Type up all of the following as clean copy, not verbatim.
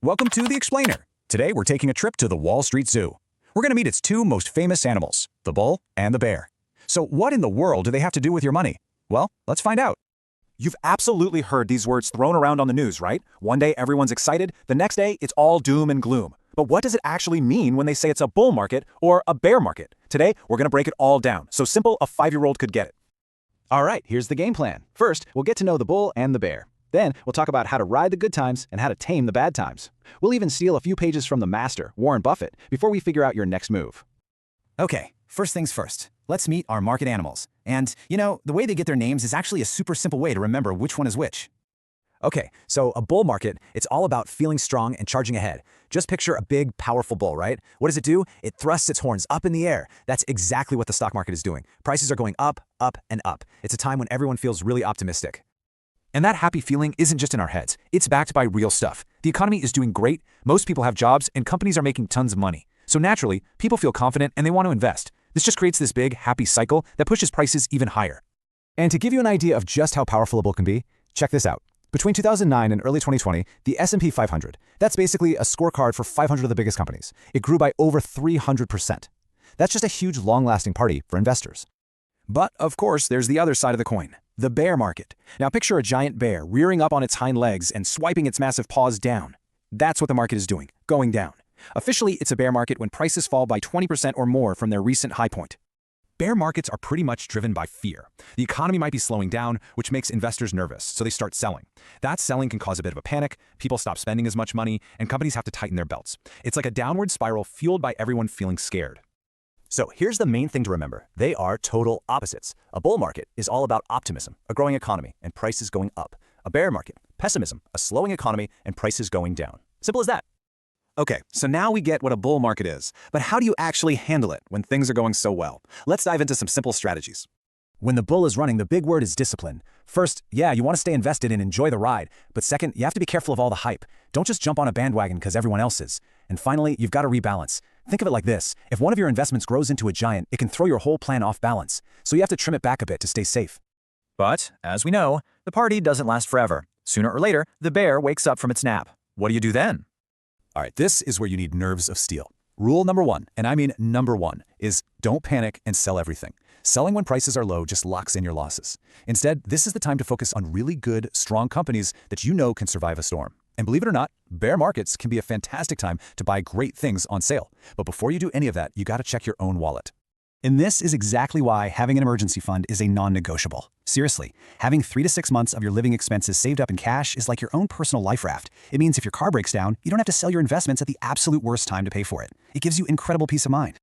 Welcome to The Explainer. Today we're taking a trip to the Wall Street Zoo. We're going to meet its two most famous animals, the bull and the bear. So what in the world do they have to do with your money? Well, let's find out. You've absolutely heard these words thrown around on the news, right? One day everyone's excited, the next day it's all doom and gloom. But what does it actually mean when they say it's a bull market or a bear market? Today, we're going to break it all down, so simple a 5-year-old could get it. All right, here's the game plan. First, we'll get to know the bull and the bear. Then, we'll talk about how to ride the good times and how to tame the bad times. We'll even steal a few pages from the master, Warren Buffett, before we figure out your next move. Okay, first things first. Let's meet our market animals. And, the way they get their names is actually a super simple way to remember which one is which. Okay, so a bull market, it's all about feeling strong and charging ahead. Just picture a big, powerful bull, right? What does it do? It thrusts its horns up in the air. That's exactly what the stock market is doing. Prices are going up, up, and up. It's a time when everyone feels really optimistic. And that happy feeling isn't just in our heads. It's backed by real stuff. The economy is doing great, most people have jobs, and companies are making tons of money. So naturally, people feel confident and they want to invest. This just creates this big, happy cycle that pushes prices even higher. And to give you an idea of just how powerful a bull can be, check this out. Between 2009 and early 2020, the S&P 500, that's basically a scorecard for 500 of the biggest companies. It grew by over 300%. That's just a huge, long-lasting party for investors. But, of course, there's the other side of the coin, the bear market. Now picture a giant bear rearing up on its hind legs and swiping its massive paws down. That's what the market is doing, going down. Officially, it's a bear market when prices fall by 20% or more from their recent high point. Bear markets are pretty much driven by fear. The economy might be slowing down, which makes investors nervous, so they start selling. That selling can cause a bit of a panic, people stop spending as much money, and companies have to tighten their belts. It's like a downward spiral fueled by everyone feeling scared. So here's the main thing to remember. They are total opposites. A bull market is all about optimism, a growing economy, and prices going up. A bear market, pessimism, a slowing economy, and prices going down. Simple as that. Okay, so now we get what a bull market is, but how do you actually handle it when things are going so well? Let's dive into some simple strategies. When the bull is running, the big word is discipline. First, yeah, you want to stay invested and enjoy the ride. But second, you have to be careful of all the hype. Don't just jump on a bandwagon because everyone else is. And finally, you've got to rebalance. Think of it like this. If one of your investments grows into a giant, it can throw your whole plan off balance. So you have to trim it back a bit to stay safe. But, as we know, the party doesn't last forever. Sooner or later, the bear wakes up from its nap. What do you do then? All right, this is where you need nerves of steel. Rule number one, and I mean number one, is don't panic and sell everything. Selling when prices are low just locks in your losses. Instead, this is the time to focus on really good, strong companies that you know can survive a storm. And believe it or not, bear markets can be a fantastic time to buy great things on sale. But before you do any of that, you got to check your own wallet. And this is exactly why having an emergency fund is a non-negotiable. Seriously, having 3 to 6 months of your living expenses saved up in cash is like your own personal life raft. It means if your car breaks down, you don't have to sell your investments at the absolute worst time to pay for it. It gives you incredible peace of mind.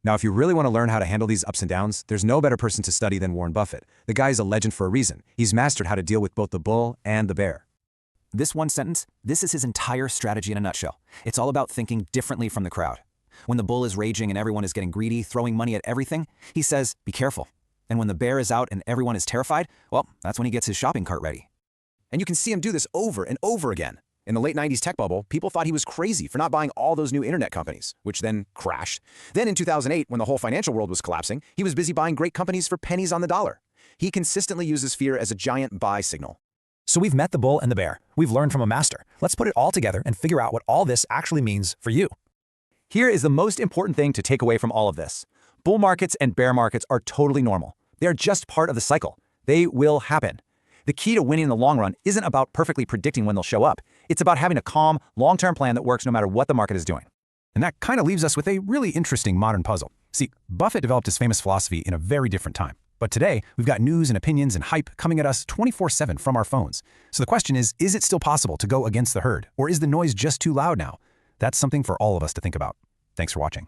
Now, if you really want to learn how to handle these ups and downs, there's no better person to study than Warren Buffett. The guy is a legend for a reason. He's mastered how to deal with both the bull and the bear. This one sentence, this is his entire strategy in a nutshell. It's all about thinking differently from the crowd. When the bull is raging and everyone is getting greedy, throwing money at everything, he says, be careful. And when the bear is out and everyone is terrified, well, that's when he gets his shopping cart ready. And you can see him do this over and over again. In the late 90s tech bubble, people thought he was crazy for not buying all those new internet companies, which then crashed. Then in 2008, when the whole financial world was collapsing, he was busy buying great companies for pennies on the dollar. He consistently uses fear as a giant buy signal. So we've met the bull and the bear. We've learned from a master. Let's put it all together and figure out what all this actually means for you. Here is the most important thing to take away from all of this. Bull markets and bear markets are totally normal. They're just part of the cycle. They will happen. The key to winning in the long run isn't about perfectly predicting when they'll show up. It's about having a calm, long-term plan that works no matter what the market is doing. And that kind of leaves us with a really interesting modern puzzle. See, Buffett developed his famous philosophy in a very different time. But today, we've got news and opinions and hype coming at us 24/7 from our phones. So the question is it still possible to go against the herd? Or is the noise just too loud now? That's something for all of us to think about. Thanks for watching.